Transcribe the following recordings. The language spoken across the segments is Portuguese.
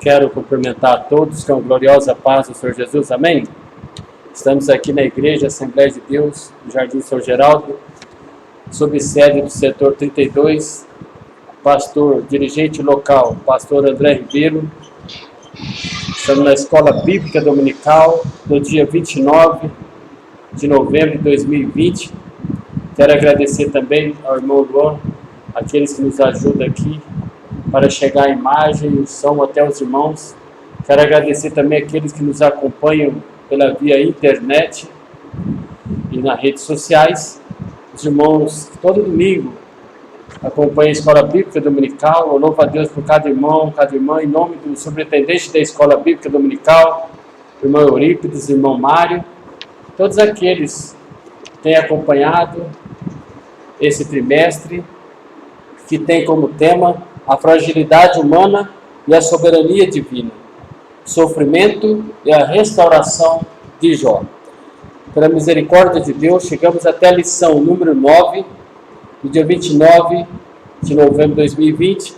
Quero cumprimentar a todos com a gloriosa paz do Senhor Jesus, amém? Estamos aqui na Igreja Assembleia de Deus, no Jardim São Geraldo, sob sede do setor 32, pastor, dirigente local, pastor André Ribeiro. Estamos na Escola Bíblica Dominical, no dia 29 de novembro de 2020. Quero agradecer também ao irmão Luan, aqueles que nos ajudam aqui, para chegar a imagem e o som até os irmãos. Quero agradecer também aqueles que nos acompanham pela via internet e nas redes sociais. Os irmãos que todo domingo acompanham a Escola Bíblica Dominical. Eu louvo a Deus por cada irmão, cada irmã, em nome do superintendente da Escola Bíblica Dominical, irmão Eurípides, irmão Mário, todos aqueles que têm acompanhado esse trimestre, que tem como tema a fragilidade humana e a soberania divina, sofrimento e a restauração de Jó. Pela misericórdia de Deus, chegamos até a lição número 9, no dia 29 de novembro de 2020.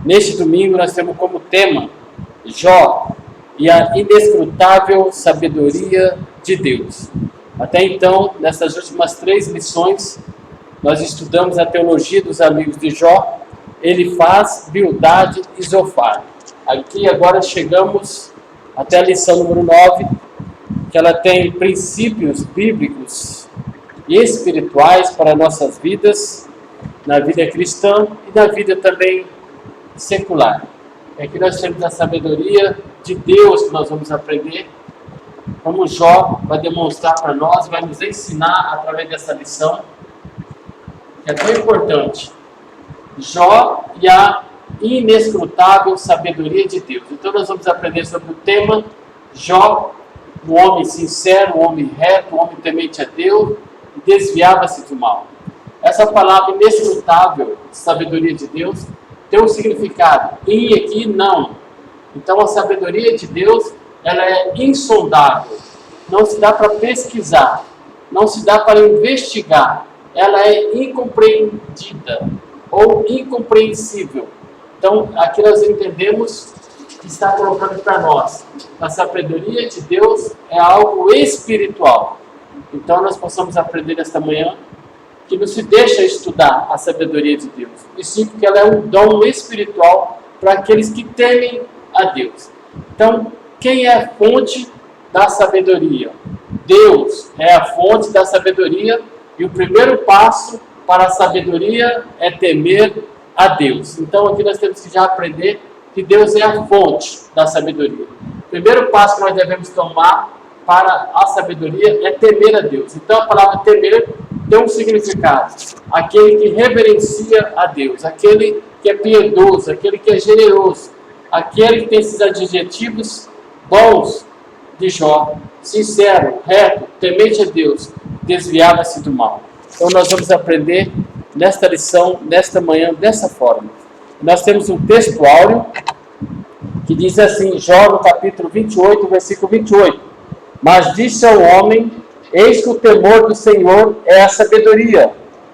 Neste domingo nós temos como tema Jó e a inescrutável sabedoria de Deus. Até então, nessas últimas 3 lições, nós estudamos a teologia dos amigos de Jó, Elifaz, Bildade e Zofar. Aqui agora chegamos até a lição número 9, que ela tem princípios bíblicos e espirituais para nossas vidas, na vida cristã e na vida também secular. Aqui nós temos a sabedoria de Deus que nós vamos aprender, como Jó vai demonstrar para nós, vai nos ensinar através dessa lição, que é tão importante. Jó e a inescrutável sabedoria de Deus. Então nós vamos aprender sobre o tema Jó, um homem sincero, um homem reto, um homem temente a Deus, e desviava-se do mal. Essa palavra inescrutável, sabedoria de Deus, tem um significado. E aqui não. Então a sabedoria de Deus, ela é insondável. Não se dá para pesquisar. Não se dá para investigar. Ela é incompreendida ou incompreensível. Então, aqui nós entendemos que está colocando para nós. A sabedoria de Deus é algo espiritual. Então, nós possamos aprender nesta manhã que não se deixa estudar a sabedoria de Deus, e sim porque ela é um dom espiritual para aqueles que temem a Deus. Então, quem é a fonte da sabedoria? Deus é a fonte da sabedoria, e o primeiro passo para a sabedoria é temer a Deus. Então aqui nós temos que já aprender que Deus é a fonte da sabedoria. O primeiro passo que nós devemos tomar para a sabedoria é temer a Deus. Então a palavra temer tem um significado. Aquele que reverencia a Deus, aquele que é piedoso, aquele que é generoso, aquele que tem esses adjetivos bons de Jó, sincero, reto, temente a Deus, desviava-se do mal. Então nós vamos aprender nesta lição, nesta manhã, dessa forma. Nós temos um texto áureo que diz assim, Jó no capítulo 28, versículo 28. Mas disse ao homem, eis que o temor do Senhor é a sabedoria,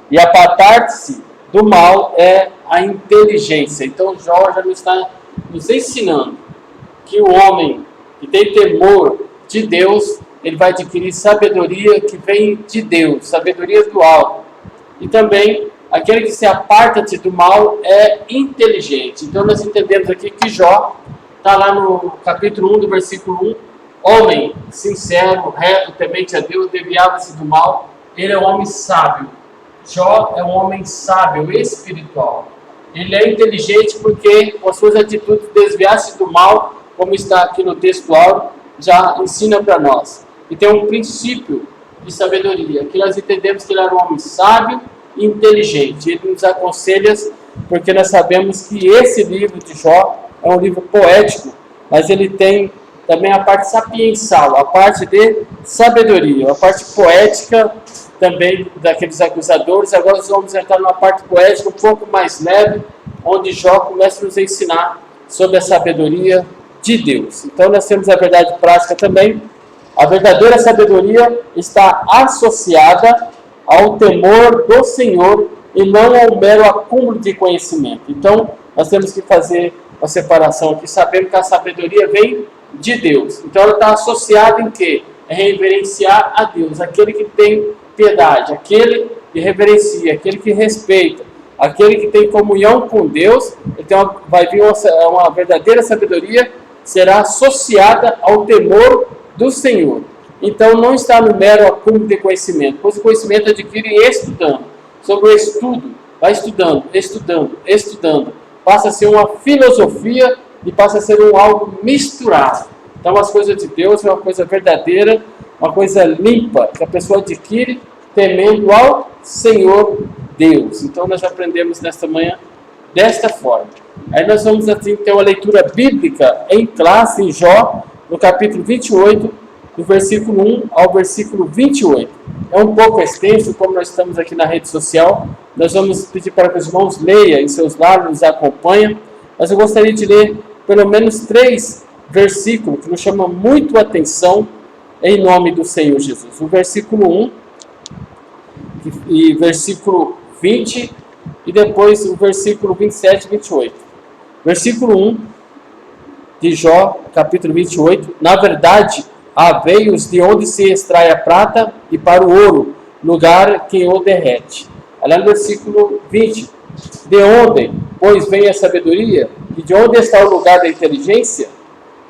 e apartar-se do mal é a inteligência. Então Jó já está nos ensinando que o homem que tem temor de Deus, ele vai adquirir sabedoria que vem de Deus, sabedoria do alto. E também, aquele que se aparta-se do mal é inteligente. Então nós entendemos aqui que Jó, está lá no capítulo 1 do versículo 1, homem sincero, reto, temente a Deus, desviava-se do mal, ele é um homem sábio. Jó é um homem sábio, espiritual. Ele é inteligente porque, com as suas atitudes, desviar-se do mal, como está aqui no texto áureo, já ensina para nós. E tem um princípio de sabedoria, que nós entendemos que ele era um homem sábio e inteligente. Ele nos aconselha, porque nós sabemos que esse livro de Jó é um livro poético, mas ele tem também a parte sapiencial, a parte de sabedoria, a parte poética também daqueles acusadores. Agora nós vamos entrar numa parte poética um pouco mais leve, onde Jó começa a nos ensinar sobre a sabedoria de Deus. Então nós temos a verdade prática também. A verdadeira sabedoria está associada ao temor do Senhor e não ao mero acúmulo de conhecimento. Então, nós temos que fazer uma separação aqui, sabendo que a sabedoria vem de Deus. Então ela está associada em quê? É reverenciar a Deus, aquele que tem piedade, aquele que reverencia, aquele que respeita, aquele que tem comunhão com Deus. Então vai vir uma verdadeira sabedoria, será associada ao temor do Senhor. Então não está no mero acúmulo de conhecimento, pois o conhecimento adquire estudando. Sobre o estudo, vai estudando, estudando, estudando. Passa a ser uma filosofia e passa a ser algo misturado. Então as coisas de Deus é uma coisa verdadeira, uma coisa limpa, que a pessoa adquire temendo ao Senhor Deus. Então nós aprendemos nesta manhã desta forma. Aí nós vamos assim ter uma leitura bíblica em classe, em Jó, no capítulo 28, do versículo 1 ao versículo 28. É um pouco extenso, como nós estamos aqui na rede social. Nós vamos pedir para que os irmãos leiam em seus lares, nos acompanhem. Mas eu gostaria de ler pelo menos 3 versículos que nos chamam muito a atenção em nome do Senhor Jesus. O versículo 1 e versículo 20 e depois o versículo 27 e 28. Versículo 1 de Jó, capítulo 28. Na verdade, há veios de onde se extrai a prata e para o ouro, lugar que o derrete. Olha no versículo 20. De onde, pois, vem a sabedoria? E de onde está o lugar da inteligência?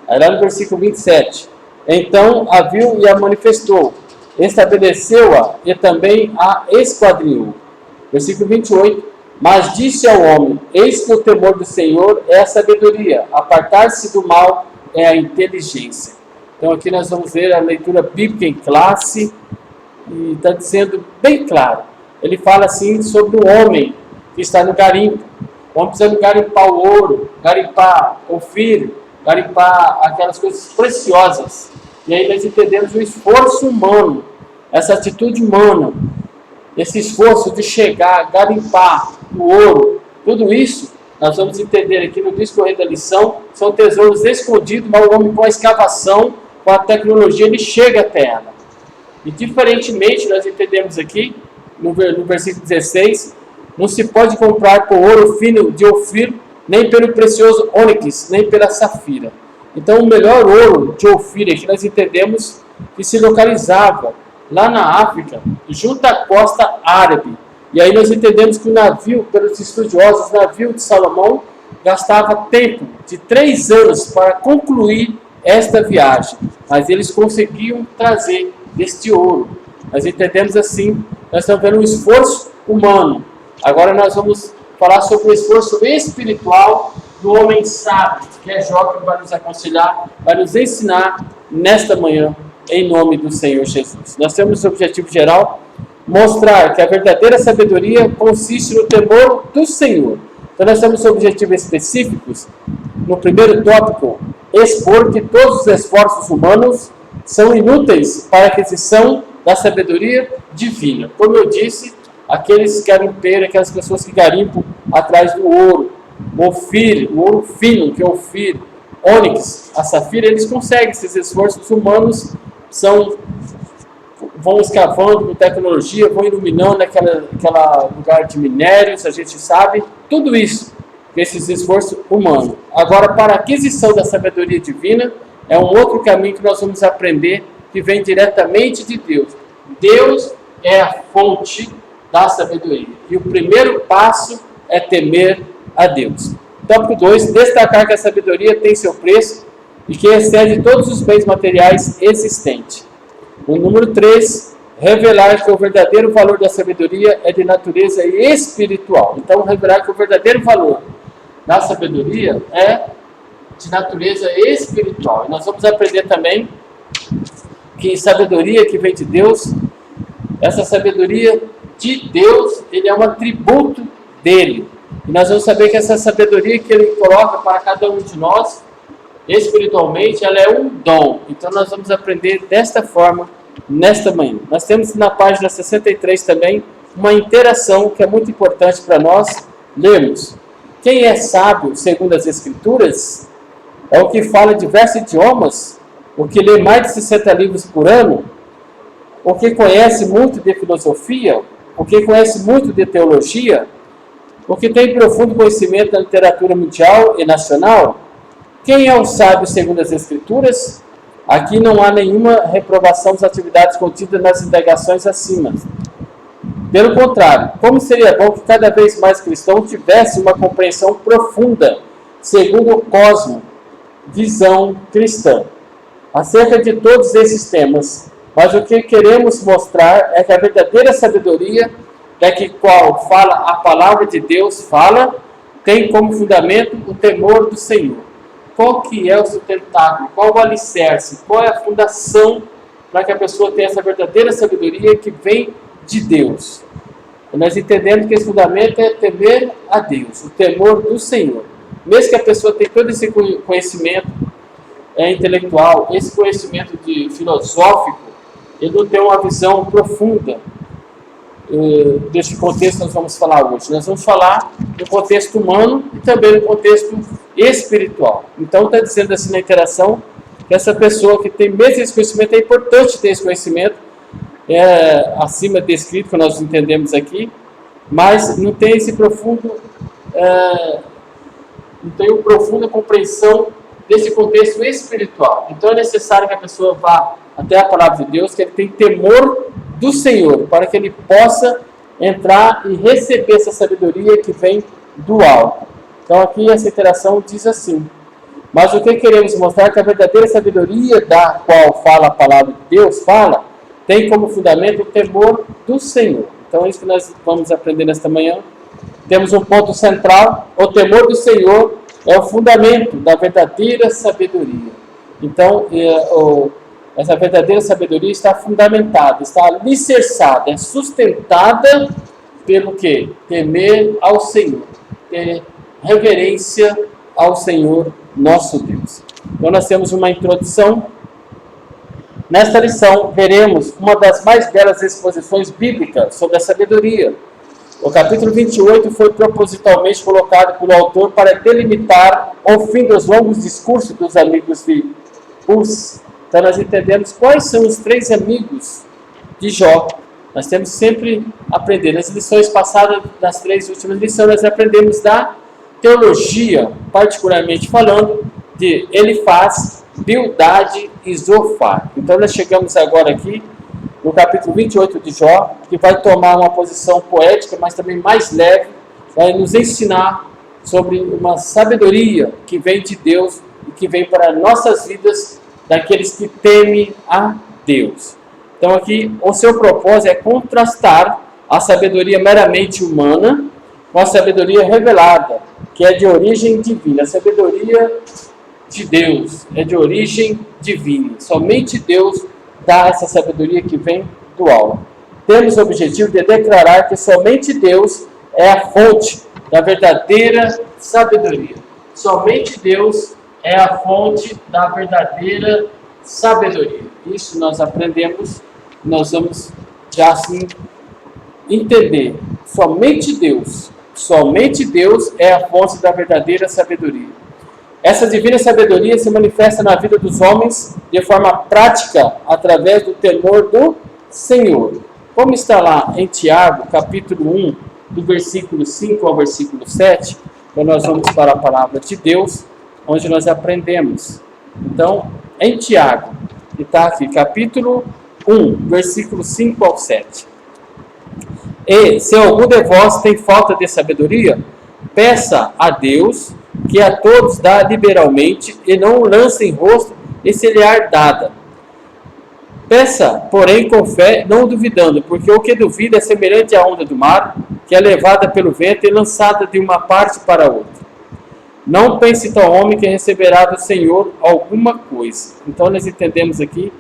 Olha no versículo 27. Então a viu e a manifestou, estabeleceu-a e também a esquadrinhou. Versículo 28. Mas disse ao homem: eis que o temor do Senhor é a sabedoria, apartar-se do mal é a inteligência. Então aqui nós vamos ver a leitura bíblica em classe, e está dizendo bem claro. Ele fala assim sobre o homem que está no garimpo. O homem precisa garimpar o ouro, garimpar o filho, garimpar aquelas coisas preciosas. E aí nós entendemos o esforço humano, essa atitude humana, esse esforço de chegar, garimpar o ouro, tudo isso nós vamos entender aqui no discorrer da lição, são tesouros escondidos, mas o homem com a escavação, com a tecnologia, ele chega até ela. E diferentemente, nós entendemos aqui, no versículo 16, não se pode comprar por ouro fino de Ofir, nem pelo precioso ônix, nem pela safira. Então o melhor ouro de Ofir, aqui nós entendemos que se localizava lá na África, junto à costa árabe. E aí nós entendemos que o navio, pelos estudiosos, o navio de Salomão gastava tempo de 3 anos para concluir esta viagem. Mas eles conseguiam trazer este ouro. Nós entendemos assim, nós estamos vendo um esforço humano. Agora nós vamos falar sobre o esforço espiritual do homem sábio, que é Jó, que vai nos aconselhar, vai nos ensinar nesta manhã, em nome do Senhor Jesus. Nós temos o objetivo geral, mostrar que a verdadeira sabedoria consiste no temor do Senhor. Então nós temos objetivos específicos. No primeiro tópico, expor que todos os esforços humanos são inúteis para a aquisição da sabedoria divina. Como eu disse, aqueles garimpeiros, aquelas pessoas que garimpam atrás do ouro, o ouro fino, que é o Ofir, ônix, a safira, eles conseguem esses esforços humanos, vão escavando com tecnologia, vão iluminando aquela lugar de minérios, a gente sabe, tudo isso, esses esforços humanos. Agora, para a aquisição da sabedoria divina, é um outro caminho que nós vamos aprender, que vem diretamente de Deus. Deus é a fonte da sabedoria. E o primeiro passo é temer a Deus. Tópico 2, destacar que a sabedoria tem seu preço e que excede todos os bens materiais existentes. O número 3, revelar que o verdadeiro valor da sabedoria é de natureza espiritual. Então, revelar que o verdadeiro valor da sabedoria é de natureza espiritual. E nós vamos aprender também que sabedoria que vem de Deus, essa sabedoria de Deus, ele é um atributo dele. E nós vamos saber que essa sabedoria que ele coloca para cada um de nós, espiritualmente, ela é um dom. Então nós vamos aprender desta forma, nesta manhã. Nós temos na página 63 também, uma interação que é muito importante para nós lermos. Quem é sábio, segundo as Escrituras, é o que fala diversos idiomas, o que lê mais de 60 livros por ano, o que conhece muito de filosofia, o que conhece muito de teologia, o que tem profundo conhecimento da literatura mundial e nacional? Quem é o sábio segundo as Escrituras? Aqui não há nenhuma reprovação das atividades contidas nas indagações acima. Pelo contrário, como seria bom que cada vez mais cristãos tivessem uma compreensão profunda, segundo o cosmo, visão cristã, acerca de todos esses temas. Mas o que queremos mostrar é que a verdadeira sabedoria, da que qual fala a palavra de Deus, tem como fundamento o temor do Senhor. Qual que é o sustentáculo? Qual o alicerce? Qual é a fundação para que a pessoa tenha essa verdadeira sabedoria que vem de Deus? E nós entendemos que esse fundamento é temer a Deus, o temor do Senhor. Mesmo que a pessoa tenha todo esse conhecimento intelectual, esse conhecimento filosófico, ele não tem uma visão profunda desse contexto que nós vamos falar hoje. Nós vamos falar do contexto humano e também do contexto espiritual. Então está dizendo assim na interação que essa pessoa que tem mesmo esse conhecimento, é importante ter esse conhecimento acima descrito, que nós entendemos aqui, mas não tem esse profundo, não tem uma profunda compreensão desse contexto espiritual. Então é necessário que a pessoa vá até a palavra de Deus, que ele tenha temor do Senhor, para que ele possa entrar e receber essa sabedoria que vem do alto. Então aqui essa interação diz assim: mas o que queremos mostrar é que a verdadeira sabedoria da qual fala a palavra de Deus, tem como fundamento o temor do Senhor. Então é isso que nós vamos aprender nesta manhã. Temos um ponto central: o temor do Senhor é o fundamento da verdadeira sabedoria. Então, essa verdadeira sabedoria está fundamentada, está alicerçada, é sustentada pelo quê? Temer ao Senhor, ter reverência ao Senhor nosso Deus. Então nós temos uma introdução. Nesta lição veremos uma das mais belas exposições bíblicas sobre a sabedoria. O capítulo 28 foi propositalmente colocado pelo autor para delimitar o fim dos longos discursos dos amigos de Uz. Então nós entendemos quais são os 3 amigos de Jó. Nós temos sempre aprender. Nas lições passadas, nas 3 últimas lições, nós aprendemos da teologia, particularmente falando de Elifaz, Bildade e Zofar. Então nós chegamos agora aqui no capítulo 28 de Jó, que vai tomar uma posição poética, mas também mais leve, vai nos ensinar sobre uma sabedoria que vem de Deus e que vem para nossas vidas, daqueles que temem a Deus. Então aqui o seu propósito é contrastar a sabedoria meramente humana com a sabedoria revelada, que é de origem divina. A sabedoria de Deus é de origem divina. Somente Deus dá essa sabedoria que vem do alto. Temos o objetivo de declarar que somente Deus é a fonte da verdadeira sabedoria. Somente Deus é a fonte da verdadeira sabedoria. Isso nós aprendemos, nós vamos já assim entender. Somente Deus é a fonte da verdadeira sabedoria. Essa divina sabedoria se manifesta na vida dos homens de forma prática, através do temor do Senhor. Como está lá em Tiago, capítulo 1, do versículo 5 ao versículo 7, então nós vamos para a palavra de Deus, onde nós aprendemos. Então, em Tiago, que está aqui, capítulo 1, versículo 5 ao 7. E, se algum de vós tem falta de sabedoria, peça a Deus, que a todos dá liberalmente, e não o lance em rosto, e se lhe há dada. Peça, porém, com fé, não duvidando, porque o que duvida é semelhante à onda do mar, que é levada pelo vento e lançada de uma parte para outra. Não pense tal homem que receberá do Senhor alguma coisa. Então nós entendemos aqui,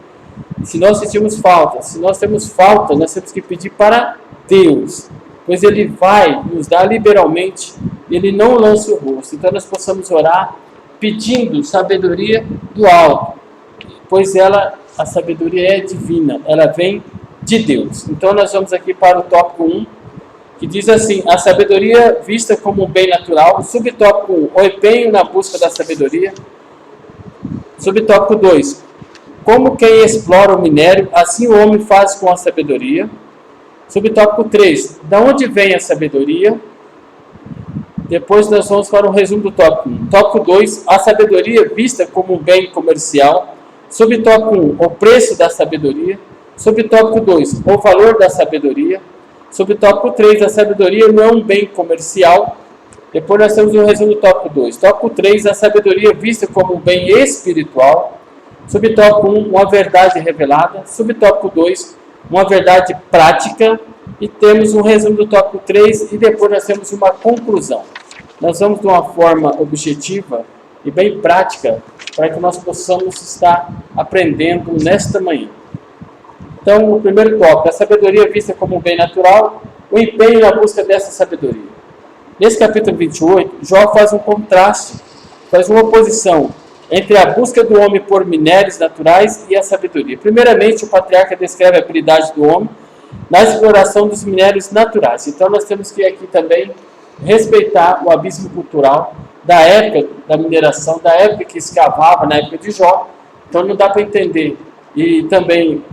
se nós sentimos falta, se nós temos falta, nós temos que pedir para Deus, pois Ele vai nos dar liberalmente, Ele não lança o rosto. Então nós possamos orar pedindo sabedoria do alto, pois a sabedoria é divina, ela vem de Deus. Então nós vamos aqui para o tópico 1, que diz assim: a sabedoria vista como um bem natural. Subtópico 1, o empenho na busca da sabedoria. Subtópico 2, como quem explora o minério, assim o homem faz com a sabedoria. Subtópico 3, de onde vem a sabedoria? Depois nós vamos para um resumo do tópico 1. Tópico 2, a sabedoria vista como um bem comercial. Subtópico 1, o preço da sabedoria. Subtópico 2, o valor da sabedoria. Subtópico 3, a sabedoria não é um bem comercial. Depois nós temos o resumo do tópico 2. Tópico 3, a sabedoria vista como um bem espiritual. Subtópico 1, uma verdade revelada. Subtópico 2, uma verdade prática. E temos um resumo do tópico 3 e depois nós temos uma conclusão. Nós vamos de uma forma objetiva e bem prática para que nós possamos estar aprendendo nesta manhã. Então, o primeiro tópico, a sabedoria vista como um bem natural, o empenho na busca dessa sabedoria. Nesse capítulo 28, Jó faz um contraste, faz uma oposição entre a busca do homem por minérios naturais e a sabedoria. Primeiramente, o patriarca descreve a habilidade do homem na exploração dos minérios naturais. Então, nós temos que aqui também respeitar o abismo cultural da época da mineração, da época que escavava, na época de Jó. Então, não dá para entender. E também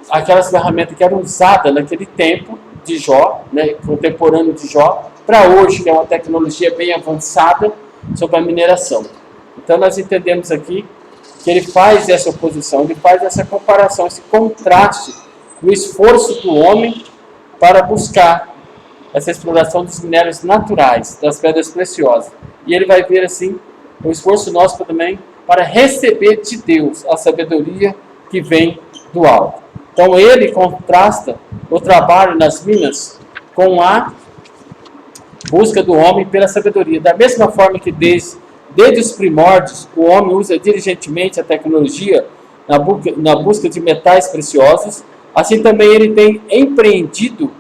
aquelas ferramentas que eram usadas naquele tempo de Jó, né, contemporâneo de Jó, para hoje, que é uma tecnologia bem avançada sobre a mineração. Então, nós entendemos aqui que ele faz essa oposição, ele faz essa comparação, esse contraste do esforço do homem para buscar essa exploração dos minérios naturais, das pedras preciosas. E ele vai ver assim o esforço nosso também para receber de Deus a sabedoria que vem do alto. Então ele contrasta o trabalho nas minas com a busca do homem pela sabedoria. Da mesma forma que desde os primórdios o homem usa diligentemente a tecnologia na busca de metais preciosos, assim também ele tem empreendido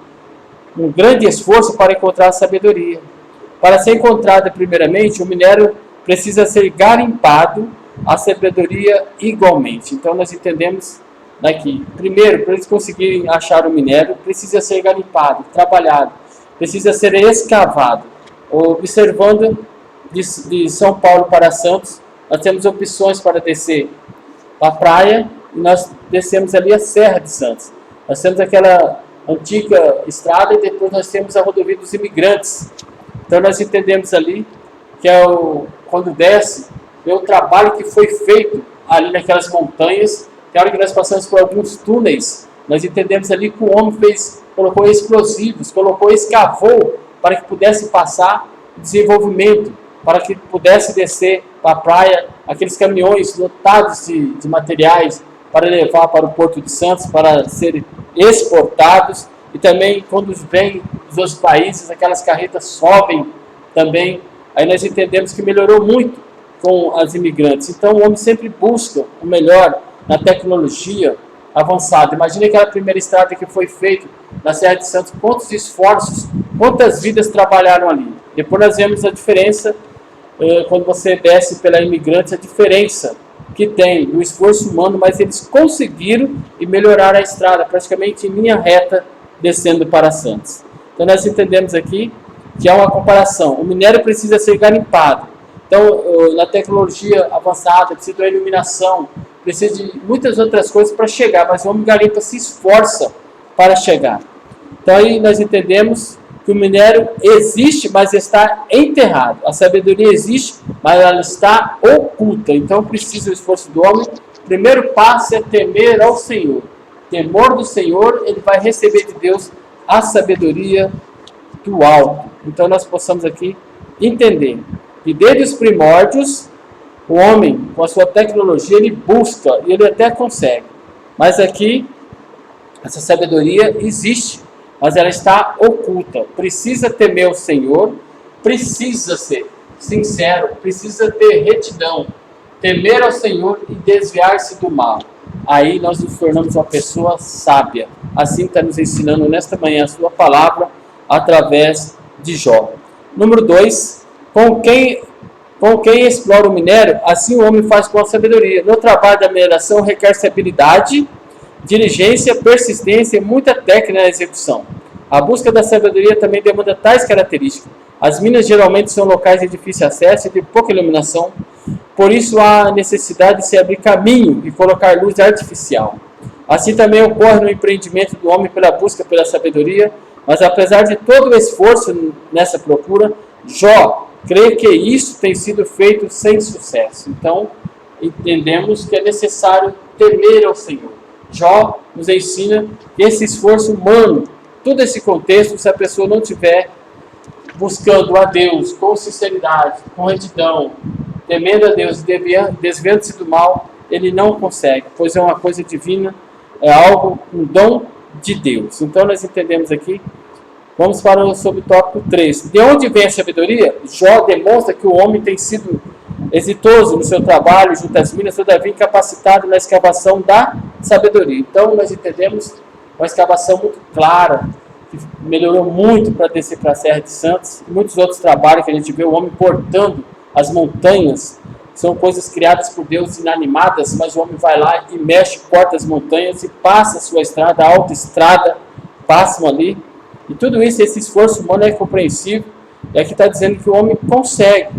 um grande esforço para encontrar a sabedoria. Para ser encontrada primeiramente, o minério precisa ser garimpado, a sabedoria igualmente. Então nós entendemos daqui, primeiro, para eles conseguirem achar o minério, precisa ser garimpado, trabalhado, precisa ser escavado. Observando de São Paulo para Santos, nós temos opções para descer a praia, e nós descemos ali a Serra de Santos. Nós temos aquela antiga estrada e depois nós temos a rodovia dos imigrantes. Então nós entendemos ali que quando desce, é o trabalho que foi feito ali naquelas montanhas. Na hora que nós passamos por alguns túneis, nós entendemos ali que o homem colocou explosivos, escavou para que pudesse passar desenvolvimento, para que pudesse descer para a praia aqueles caminhões lotados de materiais para levar para o Porto de Santos, para serem exportados. E também quando vêm dos outros países, aquelas carretas sobem também. Aí nós entendemos que melhorou muito com as imigrantes. Então o homem sempre busca o melhor na tecnologia avançada. Imagina aquela primeira estrada que foi feita na Serra de Santos, quantos esforços, quantas vidas trabalharam ali. Depois nós vemos a diferença, quando você desce pela Imigrantes, a diferença que tem do esforço humano, mas eles conseguiram e melhoraram a estrada, praticamente em linha reta, descendo para Santos. Então nós entendemos aqui que há uma comparação. O minério precisa ser garimpado. Então, na tecnologia avançada, precisa de iluminação, precisa de muitas outras coisas para chegar, mas o homem garimpa se esforça para chegar. Então aí nós entendemos que o minério existe, mas está enterrado. A sabedoria existe, mas ela está oculta. Então precisa o esforço do homem. O primeiro passo é temer ao Senhor. Temor do Senhor, ele vai receber de Deus a sabedoria do alto. Então nós possamos aqui entender que desde os primórdios, o homem, com a sua tecnologia, ele busca e ele até consegue. Mas aqui, essa sabedoria existe, mas ela está oculta. Precisa temer o Senhor, precisa ser sincero, precisa ter retidão, temer ao Senhor e desviar-se do mal. Aí nós nos tornamos uma pessoa sábia. Assim está nos ensinando nesta manhã a sua palavra, através de Jó. Número 2, com quem explora o minério, assim o homem faz com a sabedoria. No trabalho da mineração requer-se habilidade, diligência, persistência e muita técnica na execução. A busca da sabedoria também demanda tais características. As minas geralmente são locais de difícil acesso e de pouca iluminação, por isso há necessidade de se abrir caminho e colocar luz artificial. Assim também ocorre no empreendimento do homem pela busca pela sabedoria, mas apesar de todo o esforço nessa procura, Jó crê que isso tem sido feito sem sucesso. Então, entendemos que é necessário temer ao Senhor. Jó nos ensina que esse esforço humano, todo esse contexto, se a pessoa não tiver buscando a Deus com sinceridade, com retidão, temendo a Deus e desviando-se do mal, ele não consegue, pois é uma coisa divina, é algo, um dom de Deus. Então nós entendemos aqui, vamos para o subtópico 3. De onde vem a sabedoria? Jó demonstra que o homem tem sido exitoso no seu trabalho junto às minas, todavia incapacitado na escavação da sabedoria. Então nós entendemos uma escavação muito clara, que melhorou muito para descer para a Serra de Santos, e muitos outros trabalhos que a gente vê o homem cortando as montanhas, são coisas criadas por Deus inanimadas, mas o homem vai lá e mexe, corta as montanhas e passa a sua estrada, a autoestrada, passam ali, e tudo isso, esse esforço humano é compreensível, e aqui está dizendo que o homem consegue.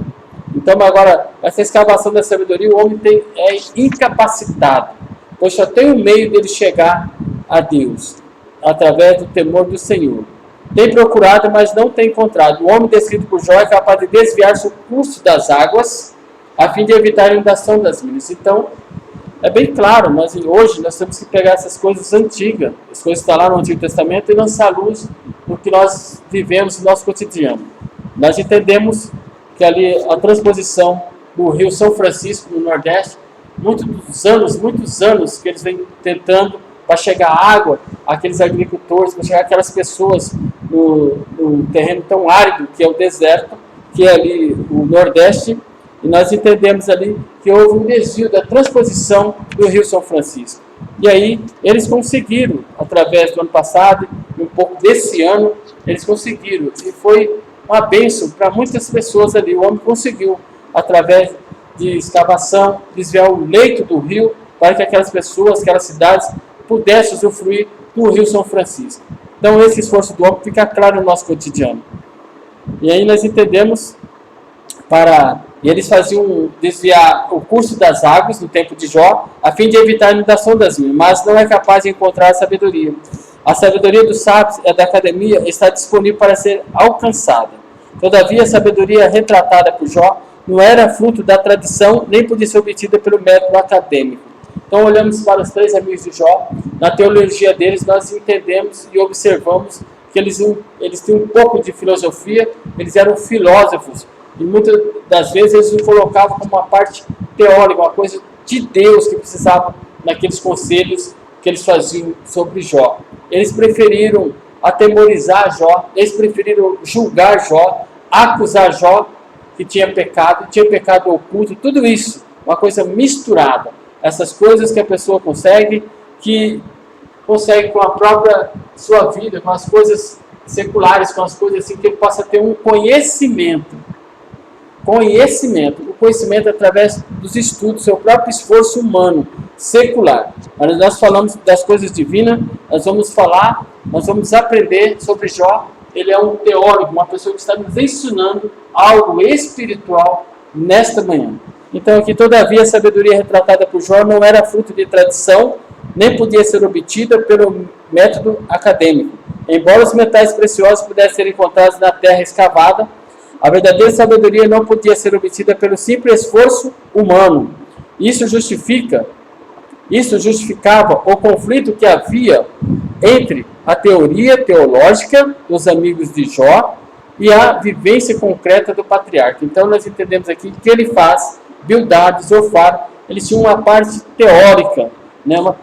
Então agora, essa escavação da sabedoria, o homem é incapacitado, pois só tem um meio dele chegar a Deus, através do temor do Senhor. Tem procurado, mas não tem encontrado. O homem descrito por Jó é capaz de desviar-se o curso das águas, a fim de evitar a inundação das minas. Então, é bem claro, hoje nós temos que pegar essas coisas antigas, as coisas que estão lá no Antigo Testamento, e lançar luz no que nós vivemos no nosso cotidiano. Nós entendemos que ali a transposição do rio São Francisco, no Nordeste, muitos anos que eles vêm tentando para chegar água àqueles agricultores, para chegar aquelas pessoas no terreno tão árido que é o deserto, que é ali o Nordeste, e nós entendemos ali que houve um desvio da transposição do Rio São Francisco. E aí eles conseguiram, através do ano passado e um pouco desse ano, eles conseguiram, e foi uma bênção para muitas pessoas ali. O homem conseguiu, através de escavação, desviar o leito do rio, para que aquelas pessoas, aquelas cidades, pudesse usufruir do Rio São Francisco. Então esse esforço do homem fica claro no nosso cotidiano. E aí nós entendemos e eles faziam desviar o curso das águas no tempo de Jó, a fim de evitar a inundação das minas, mas não é capaz de encontrar a sabedoria. A sabedoria dos sábios e da academia está disponível para ser alcançada. Todavia a sabedoria retratada por Jó não era fruto da tradição, nem podia ser obtida pelo método acadêmico. Então olhamos para os 3 amigos de Jó, na teologia deles nós entendemos e observamos que eles tinham um pouco de filosofia, eles eram filósofos, e muitas das vezes eles o colocavam como uma parte teórica, uma coisa de Deus que precisava naqueles conselhos que eles faziam sobre Jó. Eles preferiram atemorizar Jó, eles preferiram julgar Jó, acusar Jó que tinha pecado oculto, tudo isso, uma coisa misturada. Essas coisas que a pessoa consegue com a própria sua vida, com as coisas seculares, com as coisas assim, que ele possa ter um conhecimento. O conhecimento através dos estudos, seu próprio esforço humano, secular. Mas nós falamos das coisas divinas, nós vamos aprender sobre Jó. Ele é um teórico, uma pessoa que está nos ensinando algo espiritual nesta manhã. Então aqui, todavia, a sabedoria retratada por Jó não era fruto de tradição, nem podia ser obtida pelo método acadêmico. Embora os metais preciosos pudessem ser encontrados na terra escavada, a verdadeira sabedoria não podia ser obtida pelo simples esforço humano. Isso justificava o conflito que havia entre a teoria teológica dos amigos de Jó e a vivência concreta do patriarca. Então nós entendemos aqui que ele faz Bildad, Zofar, eles tinham uma parte teórica, uma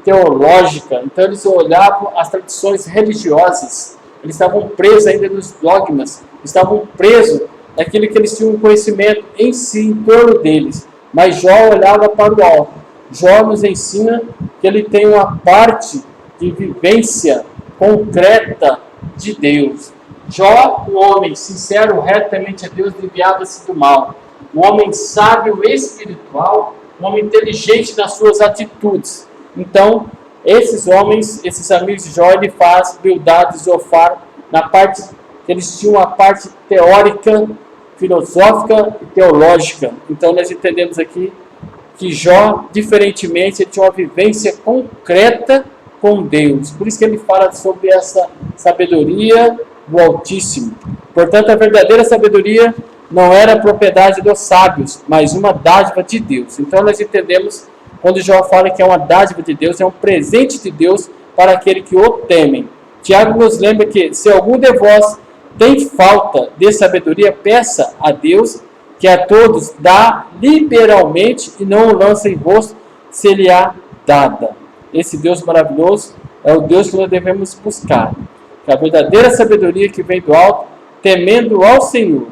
teológica. Então eles olhavam as tradições religiosas, eles estavam presos ainda nos dogmas, estavam presos naquilo que eles tinham um conhecimento em si, em torno deles. Mas Jó olhava para o alto. Jó nos ensina que ele tem uma parte de vivência concreta de Deus. Jó, um homem sincero, reto, temente a Deus, desviava-se do mal. Um homem sábio espiritual, um homem inteligente nas suas atitudes. Então, esses homens, esses amigos de Jó, ele faz Bildad e Zofar na parte que eles tinham uma parte teórica, filosófica e teológica. Então nós entendemos aqui que Jó, diferentemente, ele tinha uma vivência concreta com Deus. Por isso que ele fala sobre essa sabedoria do Altíssimo. Portanto, a verdadeira sabedoria não era propriedade dos sábios, mas uma dádiva de Deus. Então nós entendemos, quando Jó fala que é uma dádiva de Deus, é um presente de Deus para aquele que o temem. Tiago nos lembra que se algum de vós tem falta de sabedoria, peça a Deus, que a todos dá liberalmente e não o lança em rosto, se lhe há dada. Esse Deus maravilhoso é o Deus que nós devemos buscar. A verdadeira sabedoria que vem do alto, temendo ao Senhor.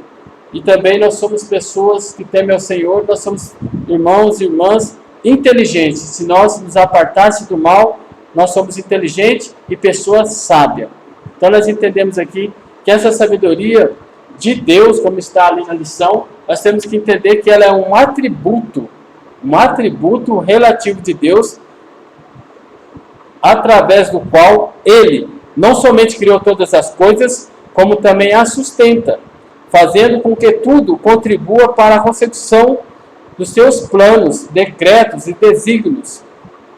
E também nós somos pessoas que temem ao Senhor, nós somos irmãos e irmãs inteligentes. Se nós nos apartássemos do mal, nós somos inteligentes e pessoas sábias. Então nós entendemos aqui que essa sabedoria de Deus, como está ali na lição, nós temos que entender que ela é um atributo relativo de Deus, através do qual Ele não somente criou todas as coisas, como também as sustenta, fazendo com que tudo contribua para a consecução dos seus planos, decretos e desígnios,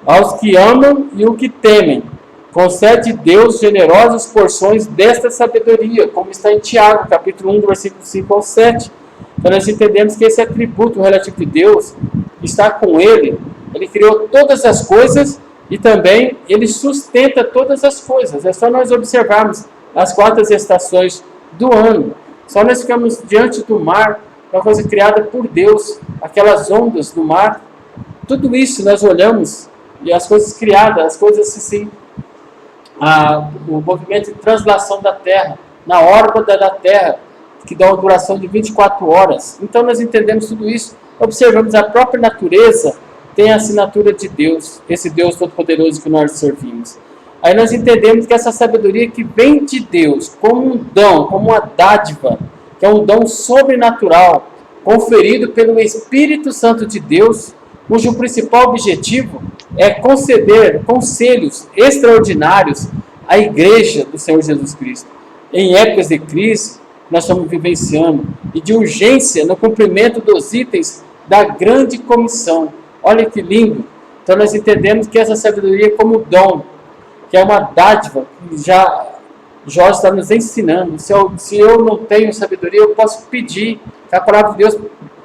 aos que amam e o que temem. Concede Deus generosas porções desta sabedoria, como está em Tiago, capítulo 1, versículo 5 ao 7. Então nós entendemos que esse atributo relativo de Deus está com Ele. Ele criou todas as coisas e também Ele sustenta todas as coisas. É só nós observarmos as 4 estações do ano. Só nós ficamos diante do mar, uma coisa criada por Deus, aquelas ondas do mar. Tudo isso nós olhamos e as coisas criadas, as coisas assim, o movimento de translação da Terra, na órbita da Terra, que dá uma duração de 24 horas. Então nós entendemos tudo isso, observamos a própria natureza, tem a assinatura de Deus, esse Deus Todo-Poderoso que nós servimos. Aí nós entendemos que essa sabedoria que vem de Deus, como um dom, como uma dádiva, que é um dom sobrenatural, conferido pelo Espírito Santo de Deus, cujo principal objetivo é conceder conselhos extraordinários à Igreja do Senhor Jesus Cristo. Em épocas de crise, nós estamos vivenciando, e de urgência no cumprimento dos itens da grande comissão. Olha que lindo! Então nós entendemos que essa sabedoria é como dom, que é uma dádiva, que já Jó está nos ensinando. Se eu não tenho sabedoria, eu posso pedir. A palavra de Deus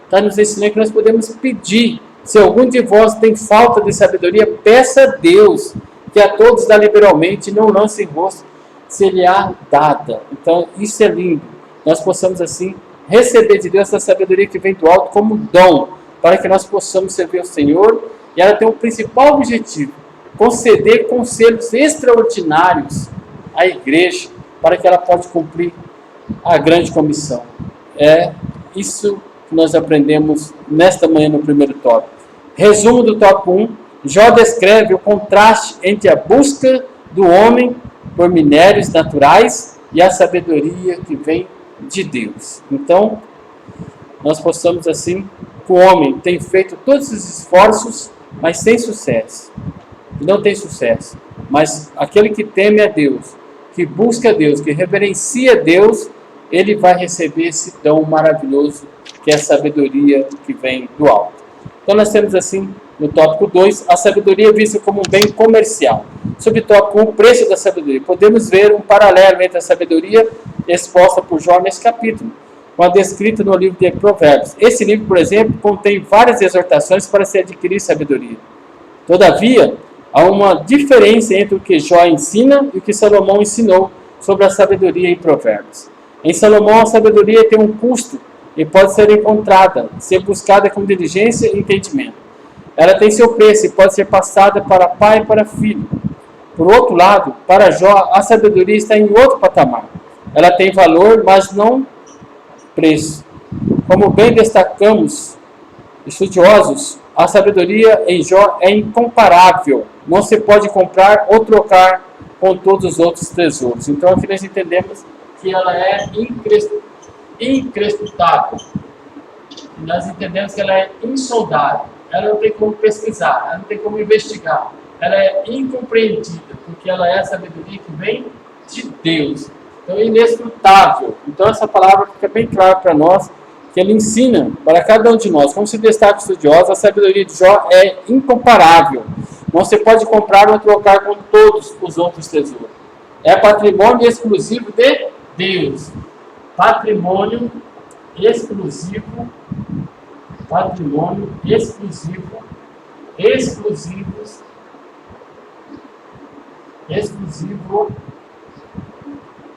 está nos ensinando que nós podemos pedir. Se algum de vós tem falta de sabedoria, peça a Deus, que a todos dá liberalmente, e não lance em rosto, se lhe há dada. Então, isso é lindo. Nós possamos, assim, receber de Deus essa sabedoria que vem do alto como dom, para que nós possamos servir ao Senhor. E ela tem um principal objetivo, conceder conselhos extraordinários à igreja, para que ela possa cumprir a grande comissão. É isso que nós aprendemos nesta manhã no primeiro tópico. Resumo do tópico 1. Jó descreve o contraste entre a busca do homem por minérios naturais e a sabedoria que vem de Deus. Então, nós possamos assim, que o homem tem feito todos os esforços, mas sem sucesso. Não tem sucesso. Mas aquele que teme a Deus, que busca a Deus, que reverencia a Deus, ele vai receber esse dom maravilhoso, que é a sabedoria que vem do alto. Então nós temos assim, no tópico 2, a sabedoria vista como um bem comercial. Sob o tópico 1, o preço da sabedoria. Podemos ver um paralelo entre a sabedoria exposta por Jó nesse capítulo, com a descrita no livro de Provérbios. Esse livro, por exemplo, contém várias exortações para se adquirir sabedoria. Todavia, há uma diferença entre o que Jó ensina e o que Salomão ensinou sobre a sabedoria em Provérbios. Em Salomão, a sabedoria tem um custo e pode ser encontrada, ser buscada com diligência e entendimento. Ela tem seu preço e pode ser passada para pai e para filho. Por outro lado, para Jó, a sabedoria está em outro patamar. Ela tem valor, mas não preço. Como bem destacamos, estudiosos, a sabedoria em Jó é incomparável. Não se pode comprar ou trocar com todos os outros tesouros. Então aqui nós entendemos que ela é increscutável. Nós entendemos que ela é insondável. Ela não tem como pesquisar, ela não tem como investigar. Ela é incompreendida, porque ela é a sabedoria que vem de Deus. Então é inescrutável. Então essa palavra fica bem clara para nós, que ele ensina para cada um de nós. Como se destaca estudioso, a sabedoria de Jó é incomparável. Não se pode comprar ou trocar com todos os outros tesouros. É patrimônio exclusivo de Deus. Patrimônio exclusivo, exclusivo,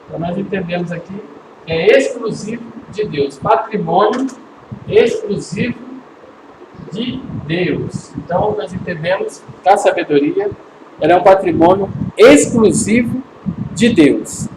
então nós entendemos aqui, é exclusivo de Deus, patrimônio exclusivo de Deus. Então nós entendemos que a sabedoria, ela é um patrimônio exclusivo de Deus.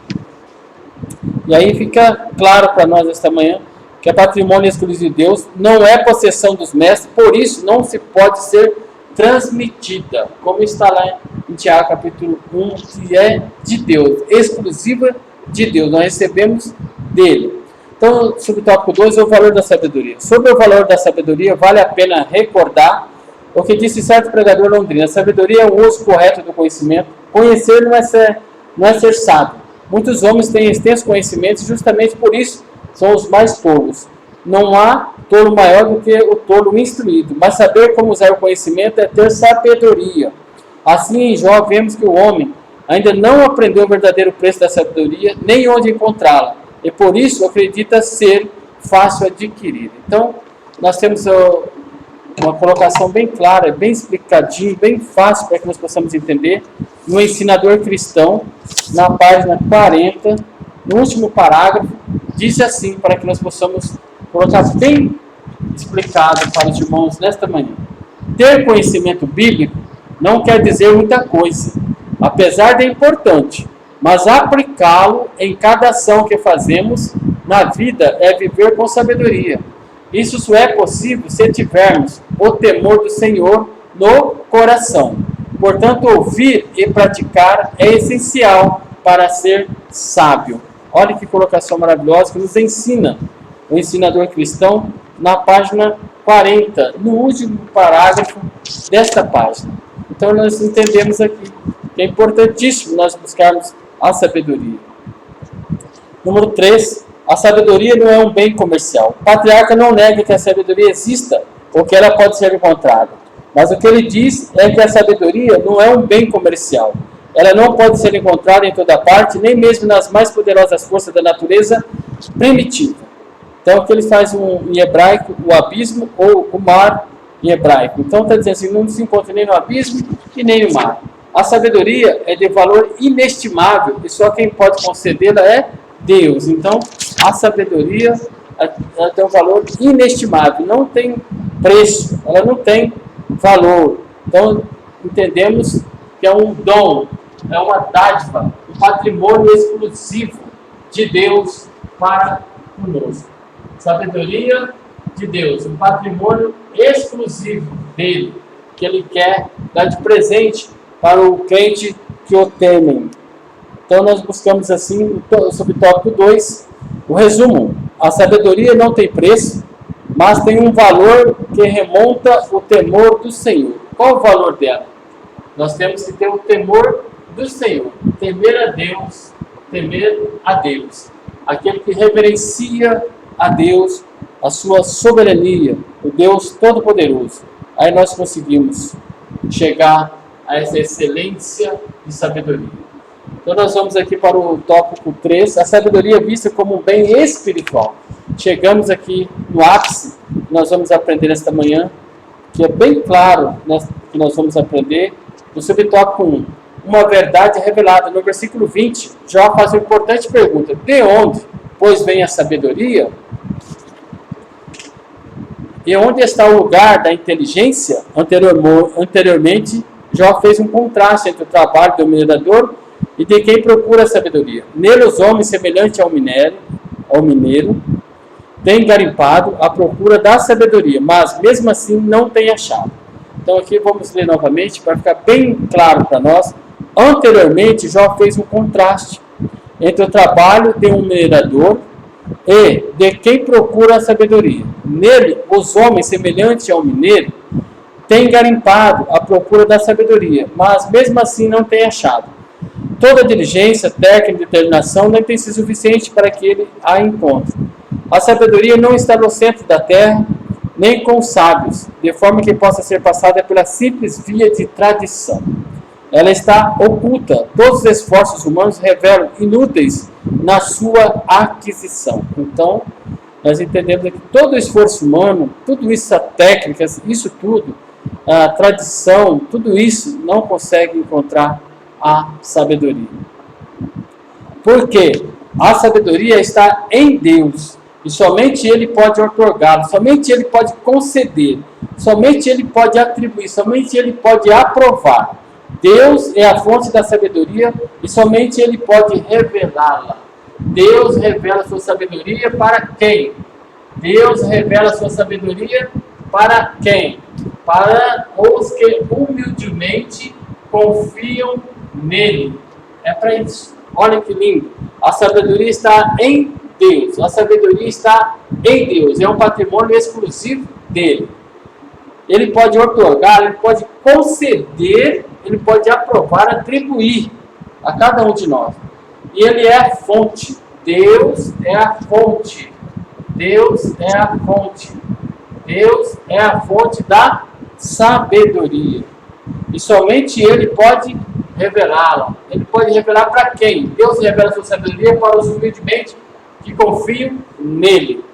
E aí fica claro para nós esta manhã que é patrimônio exclusivo de Deus, não é possessão dos mestres, por isso não se pode ser transmitida, como está lá em Tiago capítulo 1, que é de Deus, exclusiva de Deus, nós recebemos dele. Então, sobre o tópico 2, o valor da sabedoria. Sobre o valor da sabedoria, vale a pena recordar o que disse certo pregador londrino: a sabedoria é o uso correto do conhecimento. Conhecer não é ser sábio. Muitos homens têm extensos conhecimentos e justamente por isso são os mais tolos. Não há tolo maior do que o tolo instruído, mas saber como usar o conhecimento é ter sabedoria. Assim, em Jó, vemos que o homem ainda não aprendeu o verdadeiro preço da sabedoria, nem onde encontrá-la, e por isso acredita ser fácil adquirir. Então, nós temos uma colocação bem clara, bem explicadinho, bem fácil para que nós possamos entender, no Ensinador Cristão, na página 40, no último parágrafo, diz assim, para que nós possamos colocar bem explicado para os irmãos nesta manhã. Ter conhecimento bíblico não quer dizer muita coisa, apesar de importante, mas aplicá-lo em cada ação que fazemos na vida é viver com sabedoria. Isso só é possível se tivermos o temor do Senhor no coração. Portanto, ouvir e praticar é essencial para ser sábio. Olha que colocação maravilhosa que nos ensina o Ensinador Cristão na página 40, no último parágrafo desta página. Então nós entendemos aqui que é importantíssimo nós buscarmos a sabedoria. Número 3, a sabedoria não é um bem comercial. O patriarca não nega que a sabedoria exista ou que ela pode ser encontrada. Mas o que ele diz é que a sabedoria não é um bem comercial. Ela não pode ser encontrada em toda parte, nem mesmo nas mais poderosas forças da natureza primitiva. Então, aqui ele faz em hebraico o abismo ou o mar em hebraico. Então, está dizendo assim, não se encontra nem no abismo e nem no mar. A sabedoria é de valor inestimável e só quem pode concedê-la é Deus. Então, a sabedoria ela tem um valor inestimável, não tem preço, ela não tem valor. Então, entendemos que é um dom, é uma dádiva, um patrimônio exclusivo de Deus para conosco. Sabedoria de Deus, um patrimônio exclusivo dele, que ele quer dar de presente para o crente que o temem. Então nós buscamos assim, sobre o tópico 2, o resumo. A sabedoria não tem preço, mas tem um valor que remonta o temor do Senhor. Qual o valor dela? Nós temos que ter o temor do Senhor, temer a Deus, aquele que reverencia a Deus, a sua soberania, o Deus Todo-Poderoso. Aí nós conseguimos chegar a essa excelência de sabedoria. Então nós vamos aqui para o tópico 3, a sabedoria vista como um bem espiritual. Chegamos aqui no ápice, nós vamos aprender esta manhã, que é bem claro que nós vamos aprender, no subtópico 1, uma verdade revelada. No versículo 20, Jó faz uma importante pergunta: de onde, pois, vem a sabedoria? E onde está o lugar da inteligência? Anteriormente, Jó fez um contraste entre o trabalho do minerador e de quem procura a sabedoria. Nele os homens, semelhante ao mineiro, têm garimpado à procura da sabedoria, mas mesmo assim não têm achado. Então aqui vamos ler novamente para ficar bem claro para nós. Anteriormente, Jó fez um contraste entre o trabalho de um minerador e de quem procura a sabedoria. Nele, os homens, semelhantes ao mineiro, têm garimpado à procura da sabedoria, mas mesmo assim não têm achado. Toda diligência, técnica e determinação não tem sido suficiente para que ele a encontre. A sabedoria não está no centro da terra, nem com os sábios, de forma que possa ser passada pela simples via de tradição. Ela está oculta. Todos os esforços humanos revelam inúteis na sua aquisição. Então, nós entendemos que todo o esforço humano, tudo isso, a técnica, isso tudo, a tradição, tudo isso não consegue encontrar a sabedoria. Por quê? A sabedoria está em Deus e somente Ele pode otorgá-la, somente Ele pode conceder, somente Ele pode atribuir, somente Ele pode aprovar. Deus é a fonte da sabedoria e somente Ele pode revelá-la. Deus revela a sua sabedoria para quem? Deus revela a sua sabedoria para quem? Para os que humildemente confiam nele. É para isso. Olha que lindo. A sabedoria está em Deus. A sabedoria está em Deus. É um patrimônio exclusivo dele. Ele pode otorgar, ele pode conceder, ele pode aprovar, atribuir a cada um de nós. E ele é a fonte. Deus é a fonte. Deus é a fonte. Deus é a fonte da sabedoria. E somente Ele pode revelá-la. Ele pode revelar para quem? Deus revela a sua sabedoria para os humildemente que confiam nele.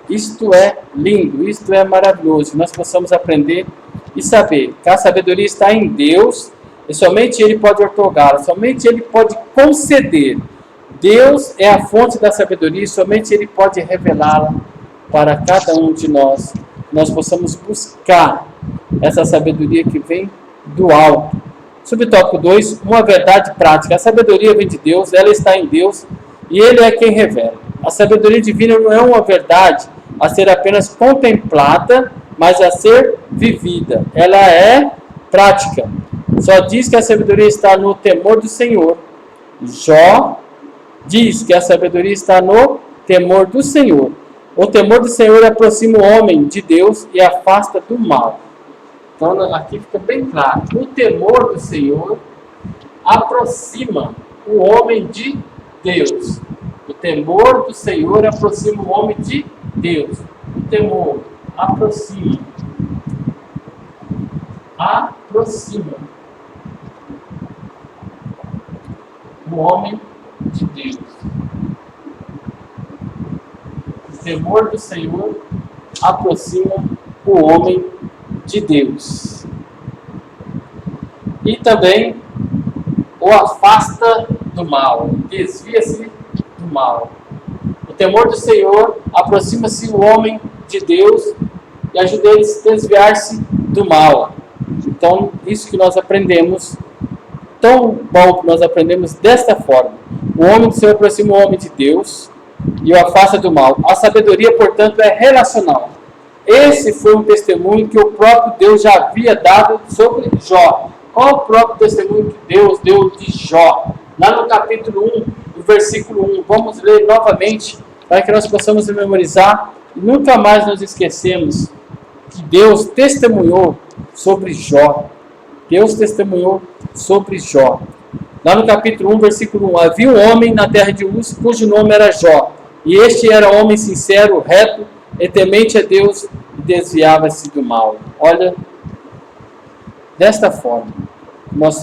Isto é lindo, isto é maravilhoso. Nós possamos aprender e saber que a sabedoria está em Deus e somente Ele pode otorgá-la, somente Ele pode conceder. Deus é a fonte da sabedoria e somente Ele pode revelá-la para cada um de nós. Nós possamos buscar essa sabedoria que vem do alto. Subtópico 2, uma verdade prática. A sabedoria vem de Deus, ela está em Deus e Ele é quem revela. A sabedoria divina não é uma verdade a ser apenas contemplada, mas a ser vivida. Ela é prática. Só diz que a sabedoria está no temor do Senhor. Jó diz que a sabedoria está no temor do Senhor. O temor do Senhor aproxima o homem de Deus e afasta do mal. Então aqui fica bem claro. O temor do Senhor aproxima o homem de Deus. O temor do Senhor aproxima o homem de Deus. O temor aproxima. Aproxima o homem de Deus. O temor do Senhor aproxima o homem de Deus. E também o afasta do mal, desvia-se do mal. O temor do Senhor aproxima-se o homem de Deus e ajuda ele a desviar-se do mal. Então, isso que nós aprendemos, tão bom que nós aprendemos desta forma. O homem do Senhor aproxima o homem de Deus e o afasta do mal. A sabedoria, portanto, é relacional. Esse foi um testemunho que o próprio Deus já havia dado sobre Jó. Qual o próprio testemunho que Deus deu de Jó? Lá no capítulo 1, no versículo 1. Vamos ler novamente para que nós possamos memorizar e nunca mais nos esquecemos que Deus testemunhou sobre Jó. Deus testemunhou sobre Jó. Lá no capítulo 1, versículo 1. Havia um homem na terra de Uz, cujo nome era Jó. E este era homem sincero, reto, e temente a Deus, e desviava-se do mal. Olha, desta forma, nós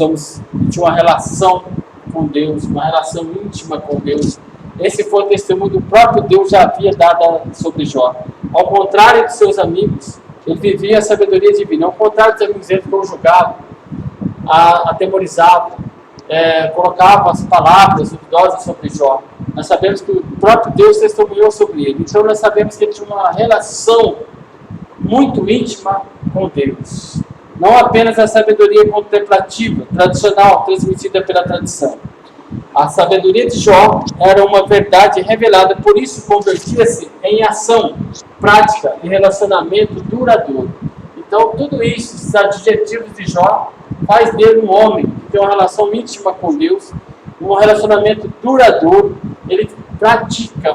de uma relação com Deus, uma relação íntima com Deus. Esse foi o testemunho do próprio Deus já havia dado sobre Jó. Ao contrário de seus amigos, ele vivia a sabedoria divina. Ao contrário dos amigos, ele ficou julgado, atemorizado, colocava as palavras duvidosas sobre Jó. Nós sabemos que o próprio Deus testemunhou sobre ele. Então nós sabemos que ele tinha uma relação muito íntima com Deus. Não apenas a sabedoria contemplativa, tradicional, transmitida pela tradição. A sabedoria de Jó era uma verdade revelada, por isso convertia-se em ação, prática e relacionamento duradouro. Então tudo isso, esses adjetivos de Jó, faz dele um homem que tem uma relação íntima com Deus, um relacionamento duradouro. Ele pratica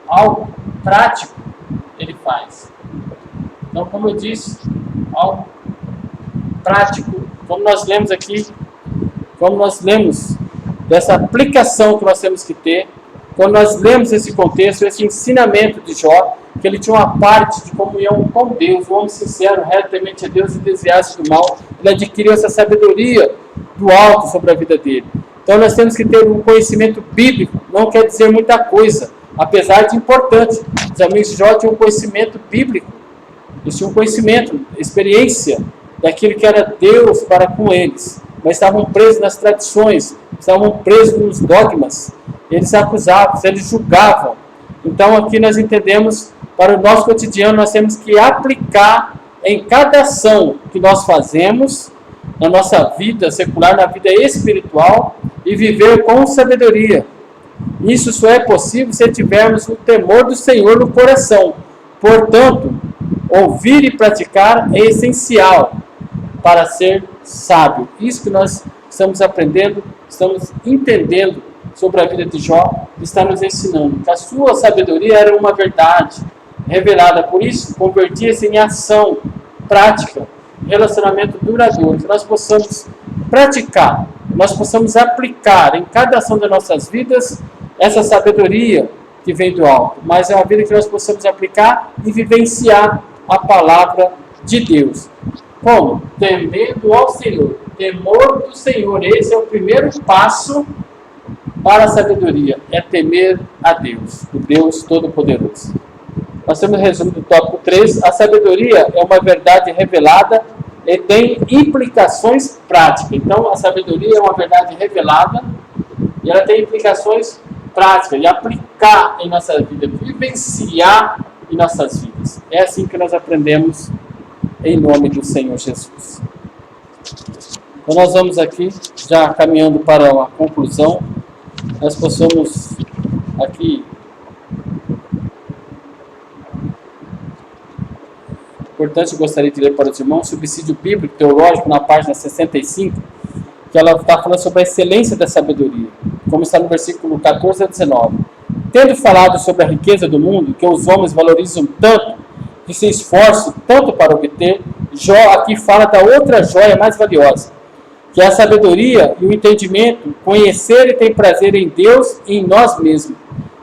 algo prático, ele faz. Então, como eu disse, algo prático, como nós lemos aqui, como nós lemos dessa aplicação que nós temos que ter, quando nós lemos esse contexto, esse ensinamento de Jó, que ele tinha uma parte de comunhão com Deus, um homem sincero, reto, temente a Deus e desviasse do mal, ele adquiriu essa sabedoria do alto sobre a vida dele. Então nós temos que ter um conhecimento bíblico, não quer dizer muita coisa, apesar de importante. Os amigos de Jó tinham um conhecimento bíblico, eles tinham um conhecimento, experiência daquilo que era Deus para com eles, mas estavam presos nas tradições, estavam presos nos dogmas, eles acusavam, eles julgavam. Então aqui nós entendemos, para o nosso cotidiano, nós temos que aplicar em cada ação que nós fazemos, na nossa vida secular, na vida espiritual, e viver com sabedoria. Isso só é possível se tivermos o temor do Senhor no coração. Portanto, ouvir e praticar é essencial para ser sábio. Isso que nós estamos aprendendo, estamos entendendo sobre a vida de Jó, está nos ensinando que a sua sabedoria era uma verdade revelada. Por isso, convertia-se em ação prática, relacionamento duradouro, que nós possamos praticar, nós possamos aplicar em cada ação das nossas vidas essa sabedoria que vem do alto, mas é uma vida que nós possamos aplicar e vivenciar a palavra de Deus. Como? Temendo ao Senhor, temor do Senhor. Esse é o primeiro passo para a sabedoria, é temer a Deus, o Deus Todo-Poderoso. Nós temos o resumo do tópico 3. A sabedoria é uma verdade revelada e tem implicações práticas. Então, a sabedoria é uma verdade revelada e ela tem implicações práticas, de aplicar em nossa vida, vivenciar em nossas vidas. É assim que nós aprendemos em nome do Senhor Jesus. Então, nós vamos aqui, já caminhando para a conclusão, nós possamos aqui importante, eu gostaria de ler para os irmãos, subsídio bíblico teológico na página 65, que ela está falando sobre a excelência da sabedoria, como está no versículo 14 a 19. Tendo falado sobre a riqueza do mundo, que os homens valorizam tanto, que se esforçam tanto para obter, Jó aqui fala da outra joia mais valiosa, que é a sabedoria e o entendimento, conhecer e ter prazer em Deus e em nós mesmos.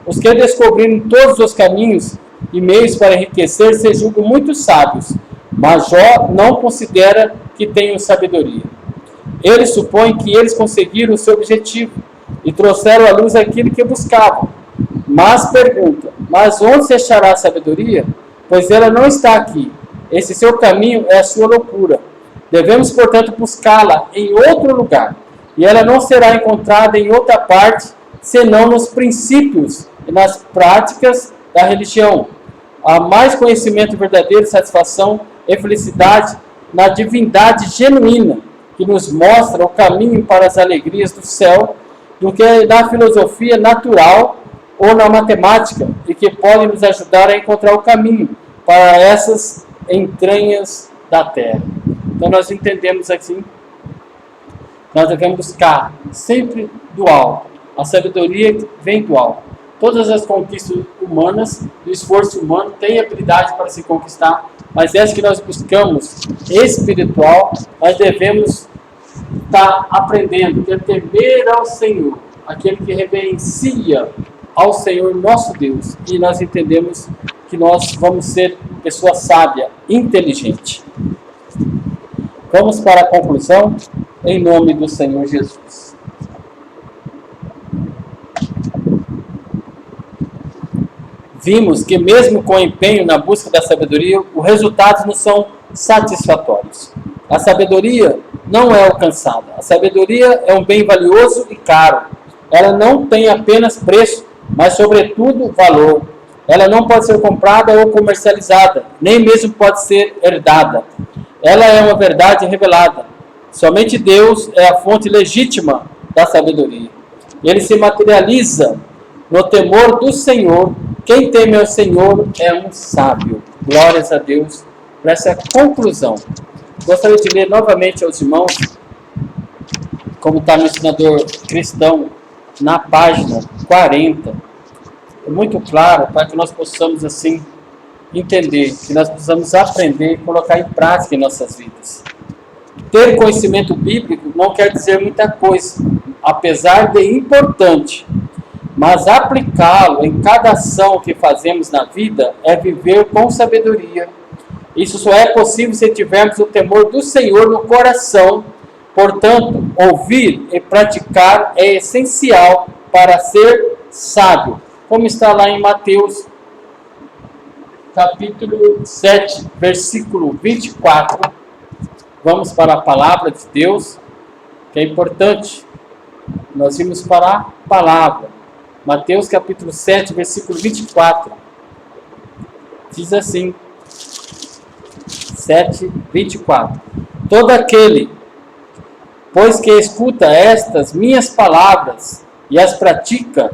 Os que descobriram todos os caminhos e meios para enriquecer se julgam muito sábios, mas Jó não considera que tenham sabedoria. Ele supõe que eles conseguiram o seu objetivo e trouxeram à luz aquilo que buscavam. Mas pergunta, mas onde se achará a sabedoria? Pois ela não está aqui. Esse seu caminho é a sua loucura. Devemos, portanto, buscá-la em outro lugar, e ela não será encontrada em outra parte, senão nos princípios e nas práticas da religião. Há mais conhecimento verdadeiro, satisfação e felicidade na divindade genuína, que nos mostra o caminho para as alegrias do céu, do que na filosofia natural ou na matemática, e que podem nos ajudar a encontrar o caminho para essas entranhas da terra. Então nós entendemos assim, nós devemos buscar sempre do alto. A sabedoria vem do alto. Todas as conquistas humanas, o esforço humano tem habilidade para se conquistar, mas essa que nós buscamos espiritual, nós devemos estar aprendendo, que é temer ao Senhor, aquele que reverencia ao Senhor nosso Deus, e nós entendemos que nós vamos ser pessoa sábia, inteligente. Vamos para a conclusão, em nome do Senhor Jesus. Vimos que mesmo com empenho na busca da sabedoria, os resultados não são satisfatórios. A sabedoria não é alcançada. A sabedoria é um bem valioso e caro. Ela não tem apenas preço, mas sobretudo valor. Ela não pode ser comprada ou comercializada, nem mesmo pode ser herdada. Ela é uma verdade revelada. Somente Deus é a fonte legítima da sabedoria. Ele se materializa no temor do Senhor. Quem teme ao Senhor é um sábio. Glórias a Deus por essa conclusão. Gostaria de ler novamente aos irmãos, como está no ensinador cristão, na página 40. É muito claro para que nós possamos assim entender, que nós precisamos aprender e colocar em prática em nossas vidas. Ter conhecimento bíblico não quer dizer muita coisa, apesar de importante. Mas aplicá-lo em cada ação que fazemos na vida é viver com sabedoria. Isso só é possível se tivermos o temor do Senhor no coração Portanto, ouvir e praticar é essencial para ser sábio. Como está lá em Mateus, capítulo 7, versículo 24. Vamos para a palavra de Deus, que é importante. Nós vimos para a palavra. Mateus, capítulo 7, versículo 24. Diz assim, 7, 24. Todo aquele, pois que escuta estas minhas palavras e as pratica,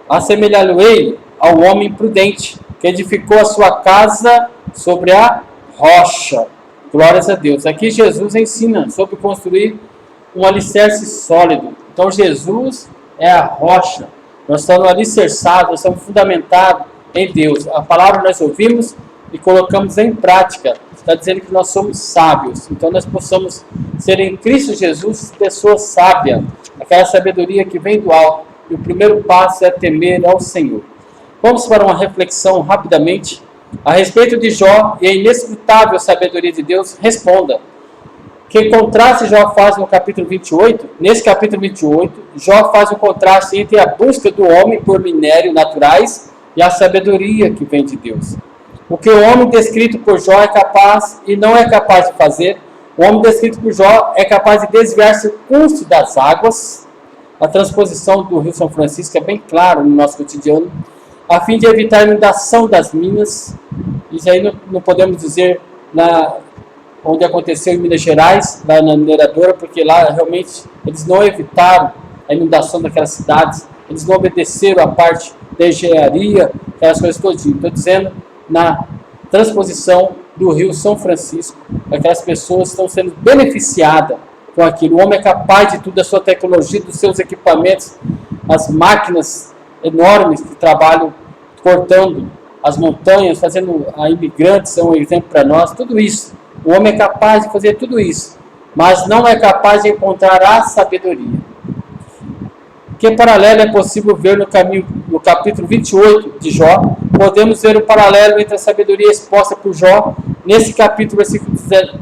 assemelhá-lo-ei ao homem prudente, que edificou a sua casa sobre a rocha. Glórias a Deus. Aqui Jesus ensina sobre construir um alicerce sólido. Então Jesus é a rocha. Nós estamos alicerçados, nós estamos fundamentados em Deus. A palavra nós ouvimos e colocamos em prática. Está dizendo que nós somos sábios. Então nós possamos ser em Cristo Jesus pessoas sábias. Aquela sabedoria que vem do alto. E o primeiro passo é temer ao Senhor. Vamos para uma reflexão rapidamente a respeito de Jó e a inescrutável sabedoria de Deus. Responda. Que contraste Jó faz no capítulo 28? Nesse capítulo 28, Jó faz o contraste entre a busca do homem por minérios naturais e a sabedoria que vem de Deus. O que o homem descrito por Jó é capaz e não é capaz de fazer, o homem descrito por Jó é capaz de desviar-se do curso das águas. A transposição do Rio São Francisco é bem claro no nosso cotidiano, a fim de evitar a inundação das minas. Isso aí não podemos dizer onde aconteceu em Minas Gerais, lá na mineradora, porque lá realmente eles não evitaram a inundação daquelas cidades, eles não obedeceram a parte da engenharia, aquelas coisas todas. Estou dizendo na transposição do Rio São Francisco, aquelas pessoas estão sendo beneficiadas com aquilo. O homem é capaz de tudo, a sua tecnologia, dos seus equipamentos, as máquinas enormes que trabalham cortando as montanhas, fazendo a imigrantes, é um exemplo para nós, tudo isso. O homem é capaz de fazer tudo isso, mas não é capaz de encontrar a sabedoria. Que paralelo é possível ver no capítulo 28 de Jó? Podemos ver um paralelo entre a sabedoria exposta por Jó, nesse capítulo, versículos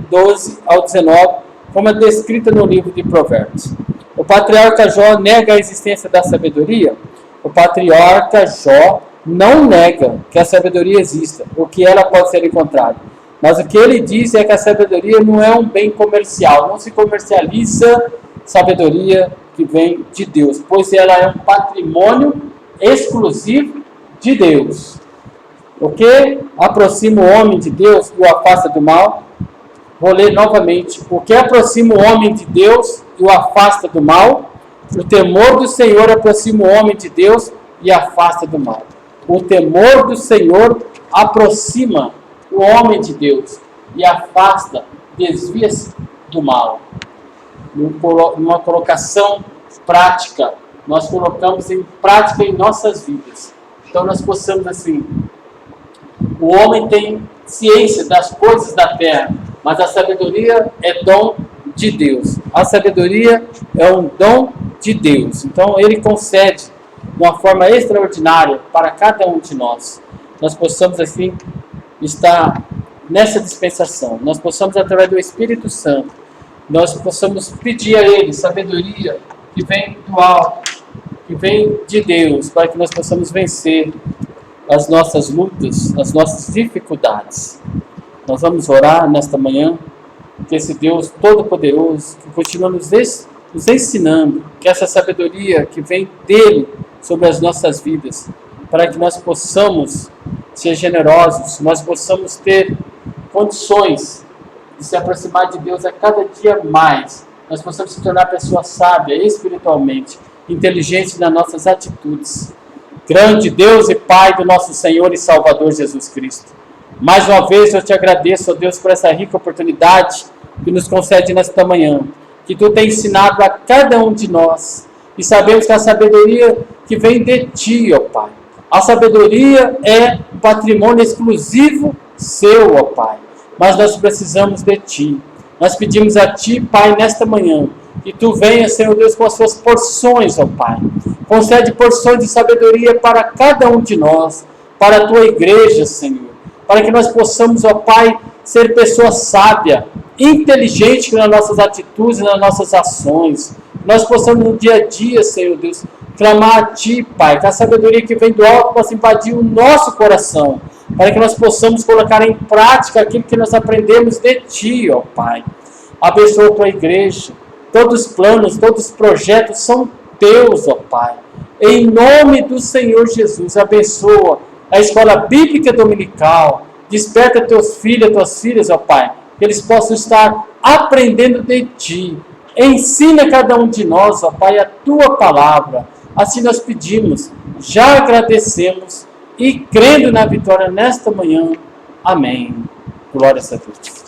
12 ao 19, como é descrita no livro de Provérbios. O patriarca Jó nega a existência da sabedoria? O patriarca Jó não nega que a sabedoria exista, ou que ela pode ser encontrada. Mas o que ele diz é que a sabedoria não é um bem comercial, não se comercializa sabedoria que vem de Deus, pois ela é um patrimônio exclusivo de Deus. O que aproxima o homem de Deus e o afasta do mal? Vou ler novamente. O que aproxima o homem de Deus e o afasta do mal? O temor do Senhor aproxima o homem de Deus e afasta do mal. O temor do Senhor aproxima o homem de Deus e afasta, desvia-se do mal. Numa colocação prática, nós colocamos em prática em nossas vidas. Então nós possamos assim, o homem tem ciência das coisas da terra, mas a sabedoria é dom de Deus. A sabedoria é um dom de Deus. Então ele concede de uma forma extraordinária para cada um de nós. Nós possamos assim estar nessa dispensação. Nós possamos, através do Espírito Santo, nós possamos pedir a Ele sabedoria que vem do alto, que vem de Deus, para que nós possamos vencer as nossas lutas, as nossas dificuldades. Nós vamos orar nesta manhã, que esse Deus Todo-Poderoso, que continua nos ensinando, que essa sabedoria que vem dEle sobre as nossas vidas, para que nós possamos ser generosos, nós possamos ter condições de se aproximar de Deus a cada dia mais, nós possamos se tornar pessoa sábia espiritualmente, inteligente nas nossas atitudes. Grande Deus e Pai do nosso Senhor e Salvador Jesus Cristo, mais uma vez eu te agradeço, ó Deus, por essa rica oportunidade que nos concede nesta manhã, que Tu tem ensinado a cada um de nós, e sabemos que a sabedoria que vem de Ti, ó Pai, a sabedoria é um patrimônio exclusivo Seu, ó Pai, mas nós precisamos de Ti. Nós pedimos a Ti, Pai, nesta manhã, que Tu venha, Senhor Deus, com as Suas porções, ó Pai. Concede porções de sabedoria para cada um de nós, para a Tua igreja, Senhor, para que nós possamos, ó Pai, ser pessoa sábia, inteligente nas nossas atitudes, nas nossas ações. Nós possamos no dia a dia, Senhor Deus, clamar a Ti, Pai, que a sabedoria que vem do alto possa invadir o nosso coração, para que nós possamos colocar em prática aquilo que nós aprendemos de Ti, ó Pai. Abençoa a Tua igreja, todos os planos, todos os projetos são Teus, ó Pai. Em nome do Senhor Jesus, abençoa a escola bíblica dominical, desperta Teus filhos e Tuas filhas, ó Pai, que eles possam estar aprendendo de Ti. Ensina cada um de nós, ó Pai, a Tua palavra. Assim nós pedimos, já agradecemos e crendo na vitória nesta manhã. Amém. Glórias a Deus.